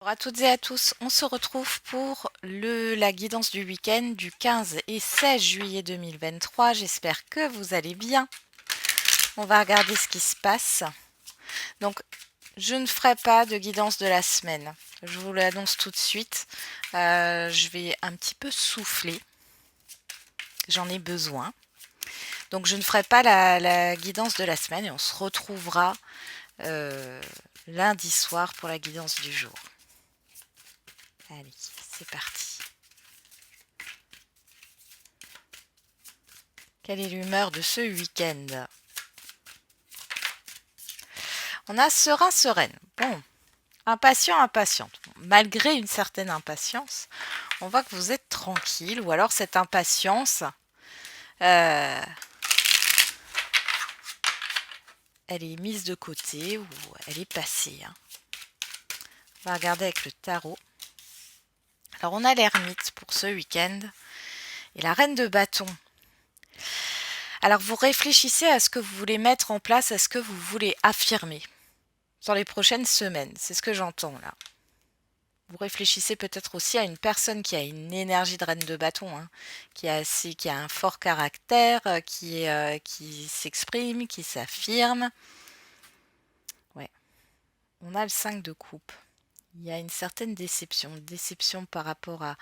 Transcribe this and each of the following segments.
Bonjour à toutes et à tous, on se retrouve pour la guidance du week-end du 15 et 16 juillet 2023. J'espère que vous allez bien. On va regarder ce qui se passe. Donc, je ne ferai pas de guidance de la semaine. Je vous l'annonce tout de suite. Je vais un petit peu souffler. J'en ai besoin. Donc, je ne ferai pas la guidance de la semaine et on se retrouvera lundi soir pour la guidance du jour. Allez, c'est parti. Quelle est l'humeur de ce week-end? On a serein, sereine. Bon, impatient, impatiente. Malgré une certaine impatience, on voit que vous êtes tranquille, ou alors cette impatience, euh, elle est mise de côté ou elle est passée. On va regarder avec le tarot. Alors on a l'ermite pour ce week-end et la reine de bâton. Alors vous réfléchissez à ce que vous voulez mettre en place, à ce que vous voulez affirmer dans les prochaines semaines. C'est ce que j'entends là. Vous réfléchissez peut-être aussi à une personne qui a une énergie de reine de bâton, hein, qui a un fort caractère, qui s'exprime, qui s'affirme. Ouais. On a le 5 de coupe. Il y a une certaine déception par rapport à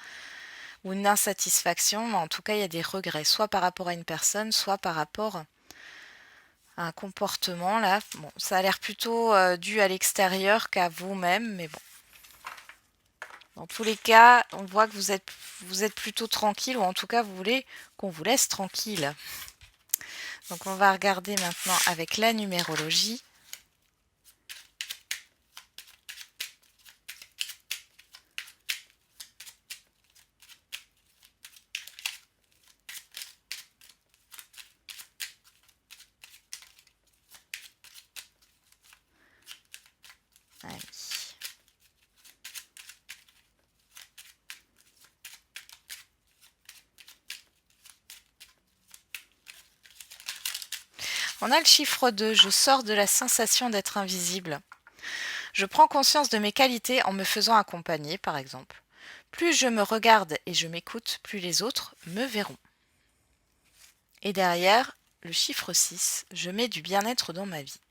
ou une insatisfaction, mais en tout cas il y a des regrets, soit par rapport à une personne, soit par rapport à un comportement là. Bon, ça a l'air plutôt dû à l'extérieur qu'à vous-même, mais bon. Dans tous les cas, on voit que vous êtes plutôt tranquille, ou en tout cas vous voulez qu'on vous laisse tranquille. Donc on va regarder maintenant avec la numérologie. Allez. On a le chiffre 2, je sors de la sensation d'être invisible. Je prends conscience de mes qualités en me faisant accompagner, par exemple. Plus je me regarde et je m'écoute, plus les autres me verront. Et derrière, le chiffre 6, je mets du bien-être dans ma vie.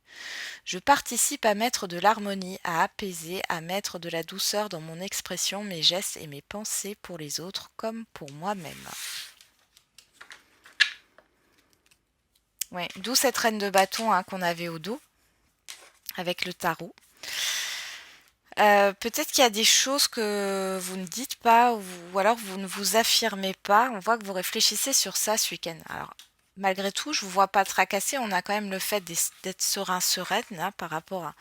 Je participe à mettre de l'harmonie, à apaiser, à mettre de la douceur dans mon expression, mes gestes et mes pensées pour les autres comme pour moi-même. Ouais, d'où cette reine de bâton qu'on avait au dos avec le tarot. Peut-être qu'il y a des choses que vous ne dites pas ou alors vous ne vous affirmez pas. On voit que vous réfléchissez sur ça ce week-end. Alors, malgré tout, je ne vous vois pas tracassé. On a quand même le fait d'être serein, sereine là, par rapport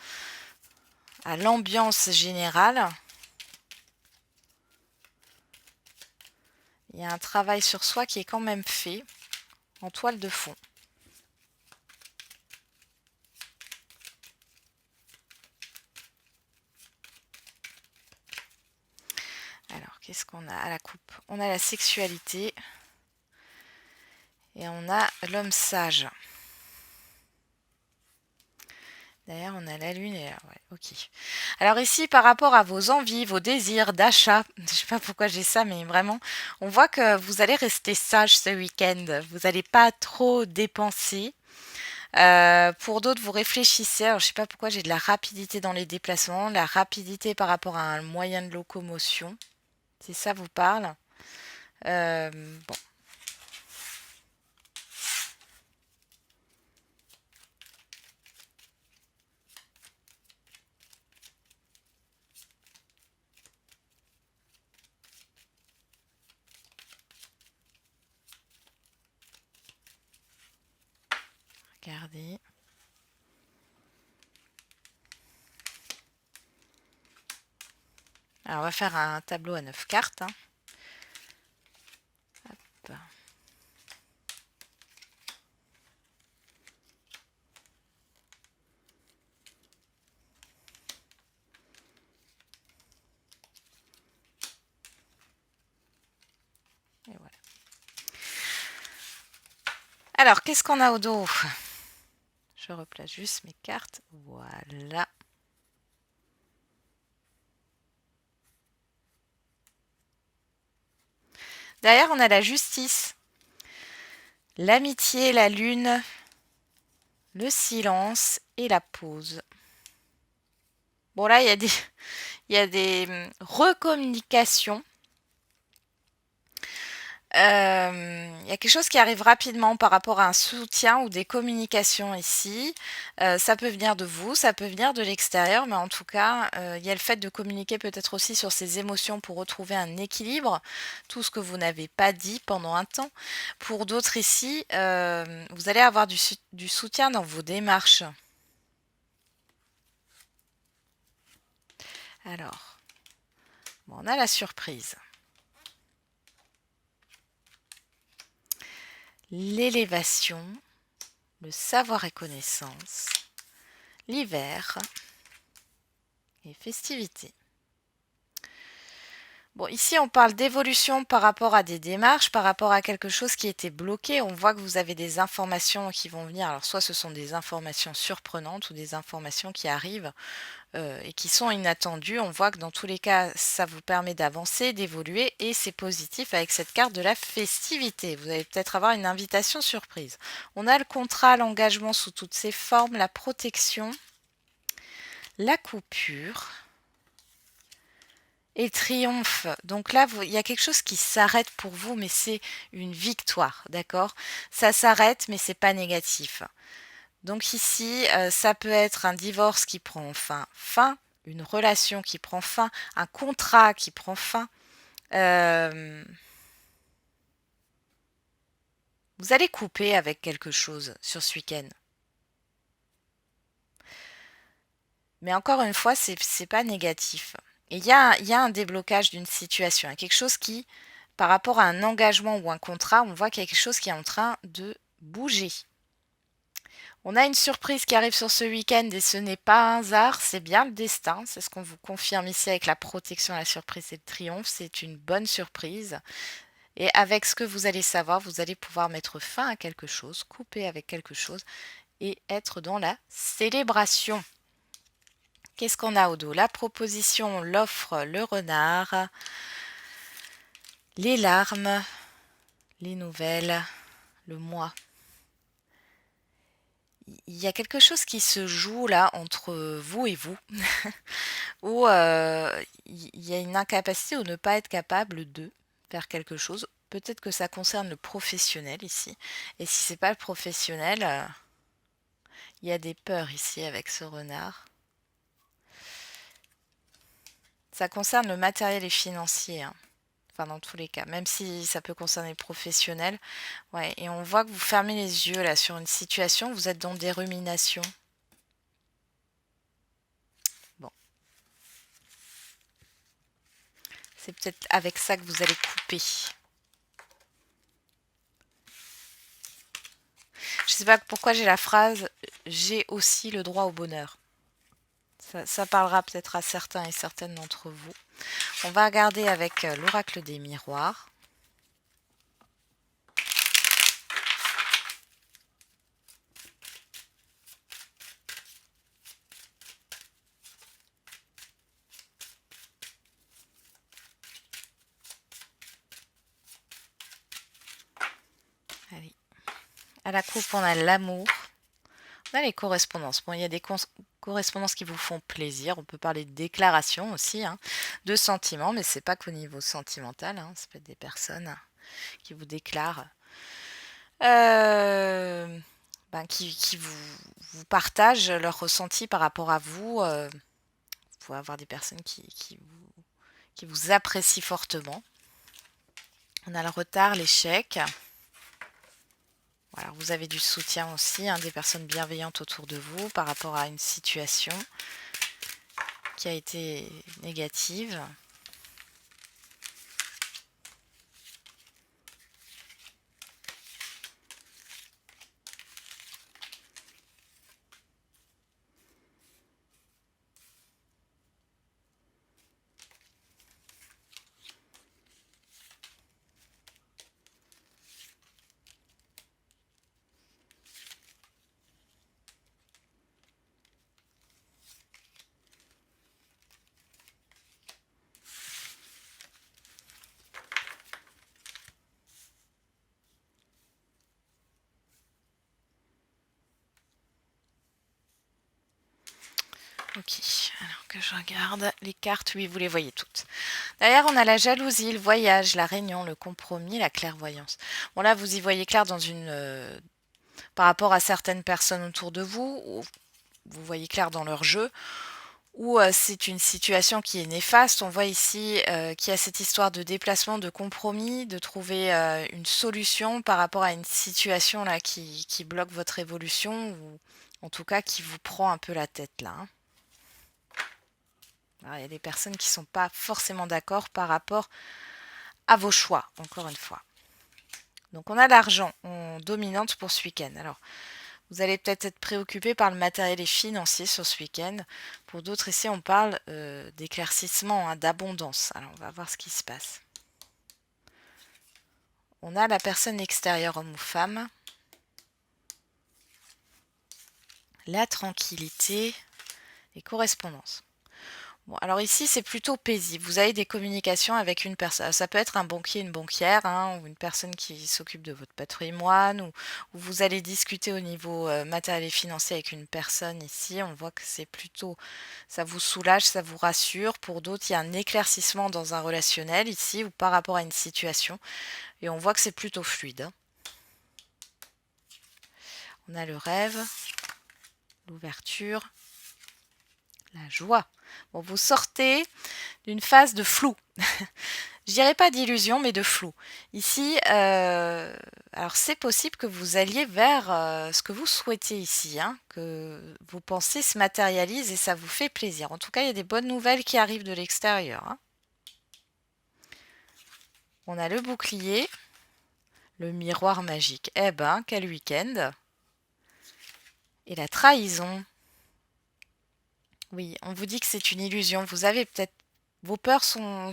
à l'ambiance générale. Il y a un travail sur soi qui est quand même fait en toile de fond. Alors, qu'est-ce qu'on a à la coupe? On a la sexualité et on a l'homme sage. D'ailleurs, on a la lune et là, ouais, ok. Alors ici, par rapport à vos envies, vos désirs d'achat, je ne sais pas pourquoi j'ai ça, mais vraiment, on voit que vous allez rester sage ce week-end. Vous n'allez pas trop dépenser. Pour d'autres, vous réfléchissez. Alors, je ne sais pas pourquoi j'ai de la rapidité dans les déplacements, la rapidité par rapport à un moyen de locomotion. Si ça vous parle. Bon. Regardez. Alors, on va faire un tableau à 9 cartes. Hop. Et voilà. Alors, qu'est-ce qu'on a au dos? Je replace juste mes cartes. Voilà. Derrière, on a la justice, l'amitié, la lune, le silence et la pause. Bon, là, il y a des recommunications. Il y a quelque chose qui arrive rapidement par rapport à un soutien ou des communications ici. Ça peut venir de vous, ça peut venir de l'extérieur, mais en tout cas, il y a le fait de communiquer peut-être aussi sur ses émotions pour retrouver un équilibre, tout ce que vous n'avez pas dit pendant un temps. Pour d'autres ici, vous allez avoir du soutien dans vos démarches. Alors, bon, on a la surprise. L'élévation, le savoir et connaissance, l'hiver et festivités. Bon, ici, on parle d'évolution par rapport à des démarches, par rapport à quelque chose qui était bloqué. On voit que vous avez des informations qui vont venir. Alors, soit ce sont des informations surprenantes ou des informations qui arrivent et qui sont inattendues. On voit que dans tous les cas, ça vous permet d'avancer, d'évoluer et c'est positif avec cette carte de la festivité. Vous allez peut-être avoir une invitation surprise. On a le contrat, l'engagement sous toutes ses formes, la protection, la coupure et triomphe. Donc là, il y a quelque chose qui s'arrête pour vous, mais c'est une victoire, d'accord? Ça s'arrête, mais c'est pas négatif. Donc ici, ça peut être un divorce qui prend enfin fin, une relation qui prend fin, un contrat qui prend fin. Vous allez couper avec quelque chose sur ce week-end. Mais encore une fois, c'est pas négatif. Et il y a un déblocage d'une situation, il y a quelque chose qui, par rapport à un engagement ou un contrat, on voit qu'il y a quelque chose qui est en train de bouger. On a une surprise qui arrive sur ce week-end et ce n'est pas un hasard, c'est bien le destin. C'est ce qu'on vous confirme ici avec la protection, la surprise et le triomphe. C'est une bonne surprise. Et avec ce que vous allez savoir, vous allez pouvoir mettre fin à quelque chose, couper avec quelque chose et être dans la célébration. Qu'est-ce qu'on a au dos? La proposition, l'offre, le renard, les larmes, les nouvelles, le mois. Il y a quelque chose qui se joue là entre vous et vous, où il y a une incapacité ou ne pas être capable de faire quelque chose. Peut-être que ça concerne le professionnel ici. Et si c'est pas le professionnel, il y a des peurs ici avec ce renard. Ça concerne le matériel et financier, hein. Enfin, dans tous les cas, même si ça peut concerner le professionnel. Ouais, et on voit que vous fermez les yeux là sur une situation, vous êtes dans des ruminations. Bon, c'est peut-être avec ça que vous allez couper. Je sais pas pourquoi j'ai la phrase j'ai aussi le droit au bonheur. Ça parlera peut-être à certains et certaines d'entre vous. On va regarder avec l'oracle des miroirs. Allez. À la coupe, on a l'amour. On a les correspondances. Bon, il y a des correspondances qui vous font plaisir. On peut parler de déclaration aussi, hein, de sentiments, mais c'est pas qu'au niveau sentimental. Hein, ça peut être des personnes qui vous déclarent, qui vous partagent leurs ressentis par rapport à vous. Vous pouvez avoir des personnes qui vous apprécient fortement. On a le retard, l'échec. Voilà, vous avez du soutien aussi, hein, des personnes bienveillantes autour de vous par rapport à une situation qui a été négative. Ok, alors que je regarde les cartes, oui, vous les voyez toutes. Derrière, on a la jalousie, le voyage, la réunion, le compromis, la clairvoyance. Bon, là, vous y voyez clair dans par rapport à certaines personnes autour de vous, ou vous voyez clair dans leur jeu, ou c'est une situation qui est néfaste. On voit ici qu'il y a cette histoire de déplacement, de compromis, de trouver une solution par rapport à une situation là qui bloque votre évolution, ou en tout cas qui vous prend un peu la tête là. Alors, il y a des personnes qui ne sont pas forcément d'accord par rapport à vos choix, encore une fois. Donc on a l'argent en dominante pour ce week-end. Alors, vous allez peut-être être préoccupé par le matériel et financier sur ce week-end. Pour d'autres, ici, on parle d'éclaircissement, hein, d'abondance. Alors, on va voir ce qui se passe. On a la personne extérieure, homme ou femme. La tranquillité et correspondance. Bon, alors ici, c'est plutôt paisible. Vous avez des communications avec une personne. Ça peut être un banquier, une banquière, hein, ou une personne qui s'occupe de votre patrimoine, ou vous allez discuter au niveau matériel et financier avec une personne ici. On voit que c'est plutôt, ça vous soulage, ça vous rassure. Pour d'autres, il y a un éclaircissement dans un relationnel ici, ou par rapport à une situation. Et on voit que c'est plutôt fluide. Hein. On a le rêve, l'ouverture, la joie. Bon, vous sortez d'une phase de flou. Je dirais pas d'illusion, mais de flou. Ici, alors c'est possible que vous alliez vers ce que vous souhaitez ici, hein, que vos pensées se matérialisent et ça vous fait plaisir. En tout cas, il y a des bonnes nouvelles qui arrivent de l'extérieur. Hein. On a le bouclier, le miroir magique. Eh ben, quel week-end! Et la trahison. Oui, on vous dit que c'est une illusion. Vous avez peut-être vos peurs sont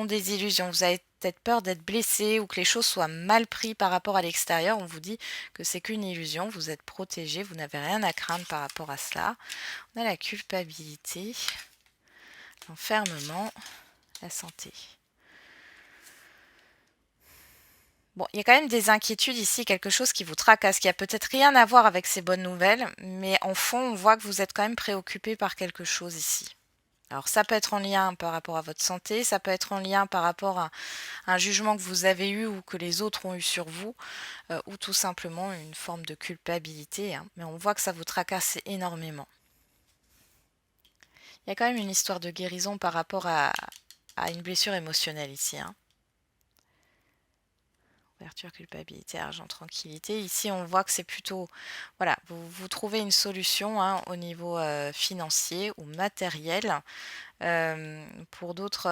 des illusions. Vous avez peut-être peur d'être blessé ou que les choses soient mal prises par rapport à l'extérieur. On vous dit que c'est qu'une illusion. Vous êtes protégé. Vous n'avez rien à craindre par rapport à cela. On a la culpabilité, l'enfermement, la santé. Bon, il y a quand même des inquiétudes ici, quelque chose qui vous tracasse, qui a peut-être rien à voir avec ces bonnes nouvelles, mais en fond, on voit que vous êtes quand même préoccupé par quelque chose ici. Alors ça peut être en lien par rapport à votre santé, ça peut être en lien par rapport à un jugement que vous avez eu ou que les autres ont eu sur vous, ou tout simplement une forme de culpabilité, hein. Mais on voit que ça vous tracasse énormément. Il y a quand même une histoire de guérison par rapport à une blessure émotionnelle ici. Hein. Ouverture, culpabilité, argent, tranquillité. Ici, on voit que c'est plutôt... Voilà, vous trouvez une solution hein, au niveau financier ou matériel. Pour d'autres,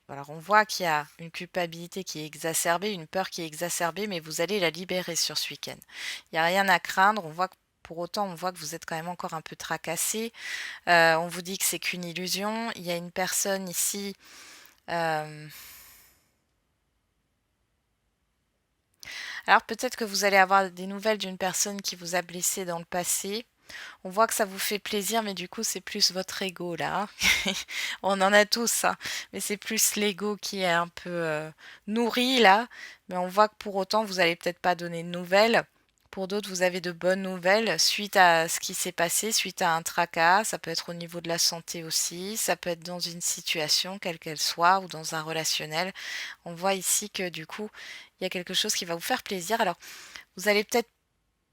alors on voit qu'il y a une culpabilité qui est exacerbée, une peur qui est exacerbée, mais vous allez la libérer sur ce week-end. Il n'y a rien à craindre. On voit que pour autant, on voit que vous êtes quand même encore un peu tracassé. On vous dit que c'est qu'une illusion. Il y a une personne ici... alors peut-être que vous allez avoir des nouvelles d'une personne qui vous a blessé dans le passé. On voit que ça vous fait plaisir, mais du coup, c'est plus votre ego là. On en a tous, hein, mais c'est plus l'ego qui est un peu nourri là. Mais on voit que pour autant, vous n'allez peut-être pas donner de nouvelles. Pour d'autres, vous avez de bonnes nouvelles suite à ce qui s'est passé, suite à un tracas. Ça peut être au niveau de la santé aussi. Ça peut être dans une situation, quelle qu'elle soit, ou dans un relationnel. On voit ici que du coup, il y a quelque chose qui va vous faire plaisir. Alors, vous allez peut-être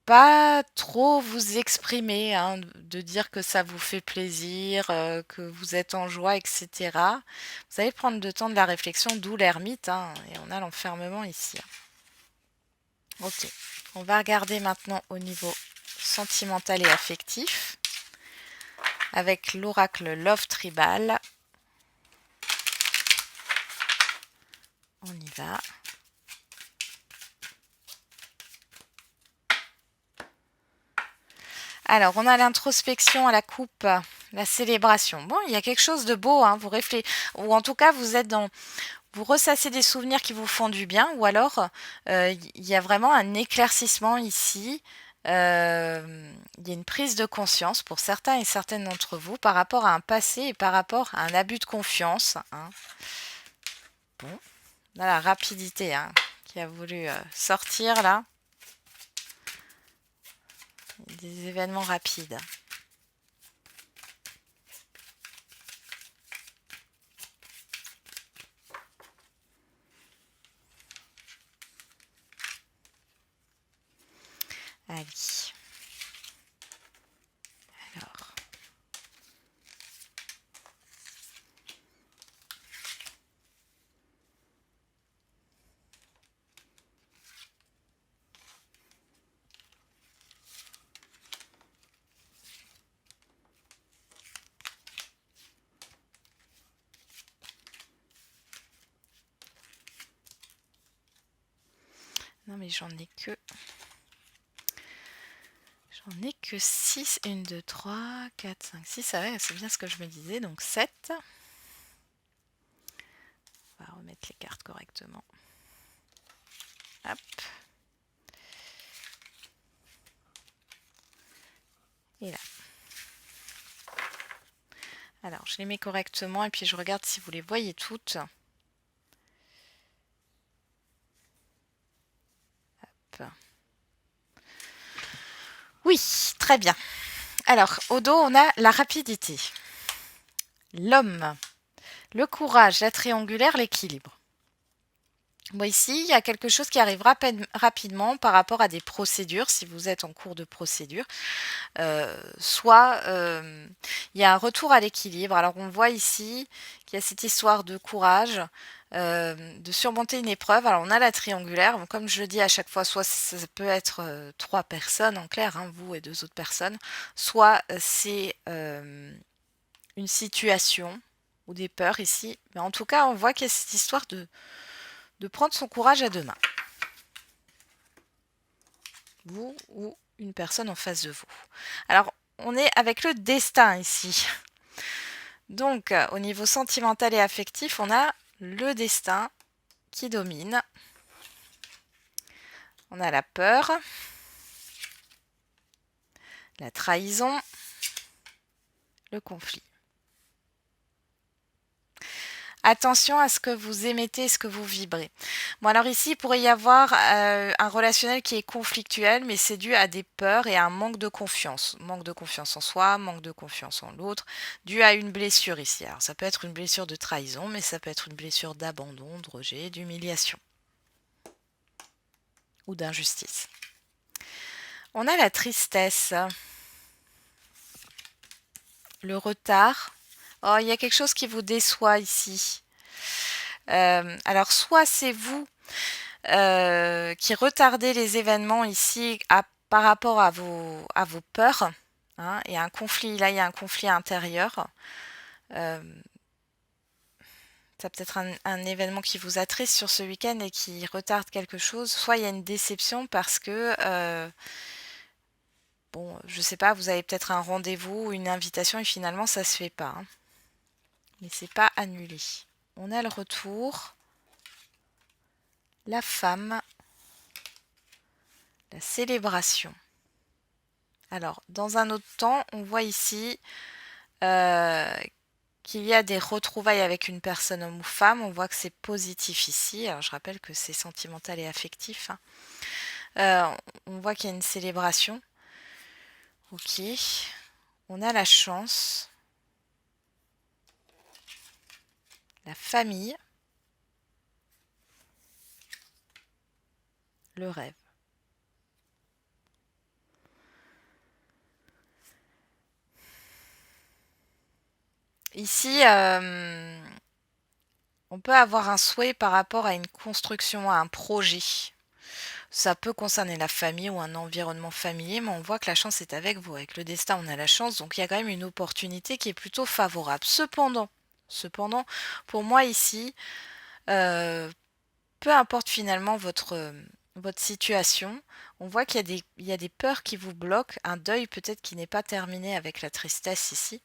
pas trop vous exprimer, hein, de dire que ça vous fait plaisir, que vous êtes en joie, etc. Vous allez prendre le temps de la réflexion, d'où l'ermite, hein, et on a l'enfermement ici. Ok, on va regarder maintenant au niveau sentimental et affectif avec l'oracle Love Tribal. On y va. Alors, on a l'introspection à la coupe, la célébration. Bon, il y a quelque chose de beau, hein, vous réfléchissez, ou en tout cas, vous êtes dans... Vous ressassez des souvenirs qui vous font du bien, ou alors, il y a vraiment un éclaircissement ici. Il y a une prise de conscience pour certains et certaines d'entre vous par rapport à un passé et par rapport à un abus de confiance. Hein. Bon, on a la rapidité hein, qui a voulu sortir là. Des événements rapides. Allez. Alors. Non mais j'en ai que 6. 1, 2, 3, 4, 5, 6. Ah ouais, c'est bien ce que je me disais. Donc 7. On va remettre les cartes correctement. Hop. Et là. Alors, je les mets correctement et puis je regarde si vous les voyez toutes. Hop. Oui, très bien. Alors, au dos, on a la rapidité, l'homme, le courage, la triangulaire, l'équilibre. Bon, ici, il y a quelque chose qui arrive rapidement par rapport à des procédures, si vous êtes en cours de procédure. Soit il y a un retour à l'équilibre. Alors, on voit ici qu'il y a cette histoire de courage, de surmonter une épreuve. Alors, on a la triangulaire. Bon, comme je le dis à chaque fois, soit ça peut être 3 personnes en clair, hein, vous et 2 autres personnes, soit c'est une situation ou des peurs ici. Mais en tout cas, on voit qu'il y a cette histoire de prendre son courage à deux mains. Vous ou une personne en face de vous. Alors, on est avec le destin ici. Donc, au niveau sentimental et affectif, on a le destin qui domine. On a la peur, la trahison, le conflit. Attention à ce que vous émettez, ce que vous vibrez. Bon, alors ici, il pourrait y avoir un relationnel qui est conflictuel, mais c'est dû à des peurs et à un manque de confiance. Manque de confiance en soi, manque de confiance en l'autre, dû à une blessure ici. Alors, ça peut être une blessure de trahison, mais ça peut être une blessure d'abandon, de rejet, d'humiliation ou d'injustice. On a la tristesse, le retard. Oh, il y a quelque chose qui vous déçoit ici. Alors, soit c'est vous qui retardez les événements ici par rapport à vos peurs. Hein, il y a un conflit, là, il y a un conflit intérieur. Ça peut être un événement qui vous attriste sur ce week-end et qui retarde quelque chose. Soit il y a une déception parce que, bon, je sais pas, vous avez peut-être un rendez-vous ou une invitation et finalement ça se fait pas. Hein. Mais c'est pas annulé. On a le retour, la femme, la célébration. Alors, dans un autre temps, on voit ici qu'il y a des retrouvailles avec une personne homme ou femme. On voit que c'est positif ici. Alors, je rappelle que c'est sentimental et affectif. Hein. On voit qu'il y a une célébration. Ok. On a la chance. La famille. Le rêve. Ici, on peut avoir un souhait par rapport à une construction, à un projet. Ça peut concerner la famille ou un environnement familier, mais on voit que la chance est avec vous. Avec le destin, on a la chance, donc il y a quand même une opportunité qui est plutôt favorable. Cependant, pour moi ici, peu importe finalement votre situation, on voit qu'il y a des peurs qui vous bloquent, un deuil peut-être qui n'est pas terminé avec la tristesse ici.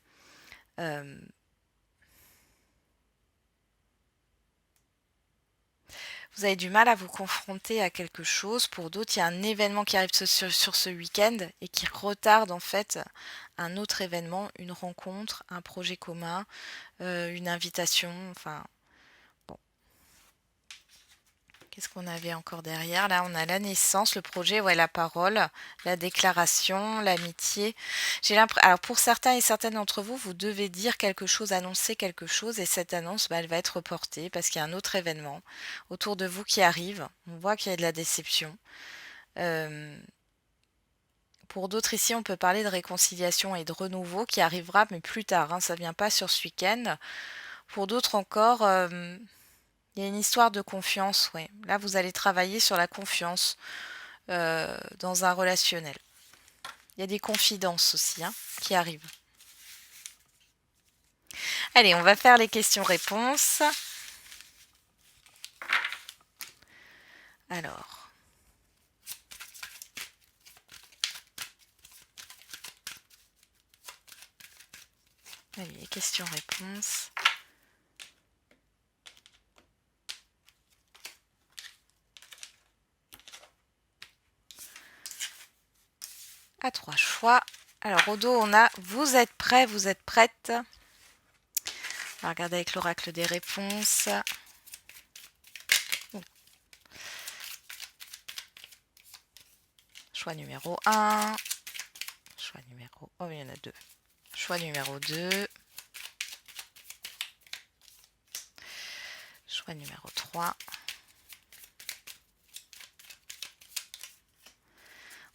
Vous avez du mal à vous confronter à quelque chose. Pour d'autres, il y a un événement qui arrive sur ce week-end et qui retarde en fait un autre événement, une rencontre, un projet commun, une invitation. Enfin, bon. Qu'est-ce qu'on avait encore derrière? Là, on a la naissance, le projet, ouais, la parole, la déclaration, l'amitié. Alors, pour certains et certaines d'entre vous, vous devez dire quelque chose, annoncer quelque chose, et cette annonce, elle va être reportée parce qu'il y a un autre événement autour de vous qui arrive. On voit qu'il y a de la déception. Pour d'autres ici, on peut parler de réconciliation et de renouveau qui arrivera, mais plus tard, hein, ça ne vient pas sur ce week-end. Pour d'autres encore, il y a une histoire de confiance, ouais. Là, vous allez travailler sur la confiance dans un relationnel. Il y a des confidences aussi hein, qui arrivent. Allez, on va faire les questions-réponses. Alors. Allez, les questions-réponses. À 3 choix. Alors, au dos, on a « Vous êtes prêts, vous êtes prêtes ?» On va regarder avec l'oracle des réponses. Choix numéro 1. Choix numéro... Oh, il y en a 2. Choix numéro 2. Choix numéro 3.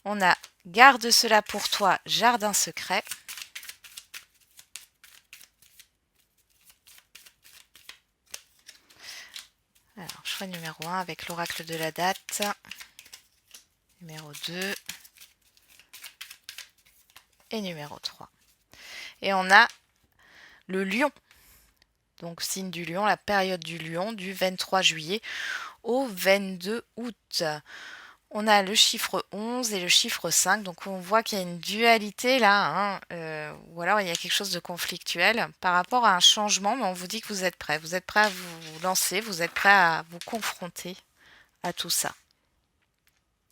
On a « Garde cela pour toi, jardin secret ». Alors, choix numéro 1 avec l'oracle de la date. Numéro 2. Et numéro 3. Et on a le lion. Donc, signe du lion, la période du lion, du 23 juillet au 22 août. On a le chiffre 11 et le chiffre 5. Donc, on voit qu'il y a une dualité là. Ou alors, il y a quelque chose de conflictuel par rapport à un changement. Mais on vous dit que vous êtes prêt. Vous êtes prêt à vous lancer. Vous êtes prêt à vous confronter à tout ça.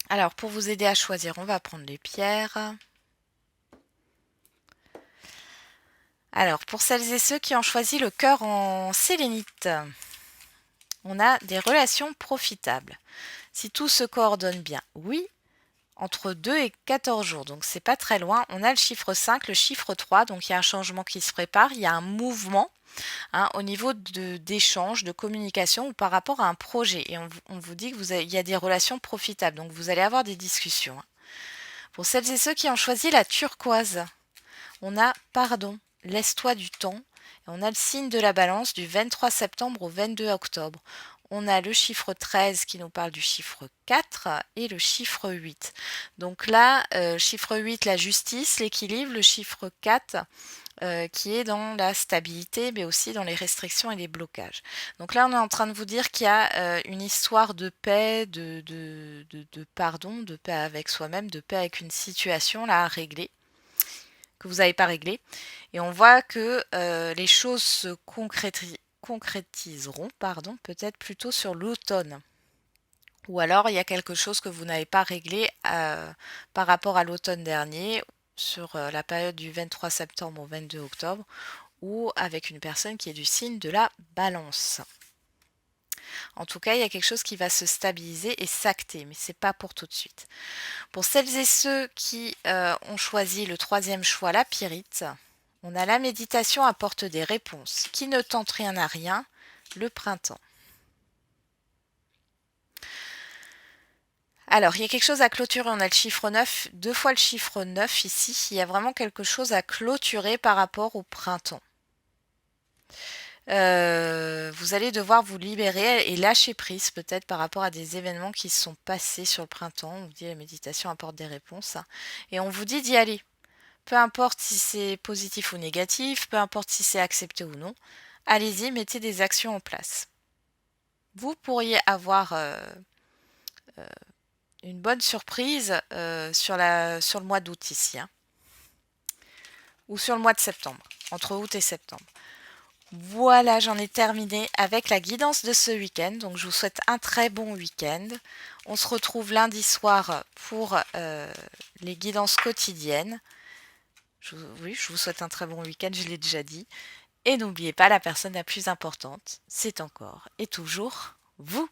Alors, pour vous aider à choisir, on va prendre les pierres. Alors, pour celles et ceux qui ont choisi le cœur en sélénite, on a des relations profitables. Si tout se coordonne bien, oui, entre 2 et 14 jours, donc c'est pas très loin. On a le chiffre 5, le chiffre 3, donc il y a un changement qui se prépare, il y a un mouvement hein, au niveau d'échange, de communication ou par rapport à un projet. Et on vous dit qu'il y a des relations profitables, donc vous allez avoir des discussions. Hein. Pour celles et ceux qui ont choisi la turquoise, on a pardon, laisse-toi du temps. Et on a le signe de la balance du 23 septembre au 22 octobre. On a le chiffre 13 qui nous parle du chiffre 4 et le chiffre 8. Donc là, chiffre 8, la justice, l'équilibre, le chiffre 4 qui est dans la stabilité, mais aussi dans les restrictions et les blocages. Donc là, on est en train de vous dire qu'il y a une histoire de paix, de pardon, de paix avec soi-même, de paix avec une situation là à régler que vous n'avez pas réglé. Et on voit que les choses se concrétiseront peut-être plutôt sur l'automne. Ou alors il y a quelque chose que vous n'avez pas réglé par rapport à l'automne dernier, sur la période du 23 septembre au 22 octobre, ou avec une personne qui est du signe de la balance. En tout cas, il y a quelque chose qui va se stabiliser et s'acter, mais ce n'est pas pour tout de suite. Pour celles et ceux qui ont choisi le troisième choix, la pyrite, on a la méditation apporte des réponses. Qui ne tente rien à rien, le printemps. Alors, il y a quelque chose à clôturer. On a le chiffre 9, 2 fois le chiffre 9 ici. Il y a vraiment quelque chose à clôturer par rapport au printemps. Vous allez devoir vous libérer et lâcher prise peut-être par rapport à des événements qui se sont passés sur le printemps. On vous dit la méditation apporte des réponses. Et on vous dit d'y aller. Peu importe si c'est positif ou négatif, peu importe si c'est accepté ou non. Allez-y, mettez des actions en place. Vous pourriez avoir une bonne surprise sur le mois d'août ici. Hein, ou sur le mois de septembre, entre août et septembre. Voilà, j'en ai terminé avec la guidance de ce week-end. Donc, je vous souhaite un très bon week-end. On se retrouve lundi soir pour les guidances quotidiennes. Je vous souhaite un très bon week-end, je l'ai déjà dit. Et n'oubliez pas, la personne la plus importante, c'est encore et toujours vous.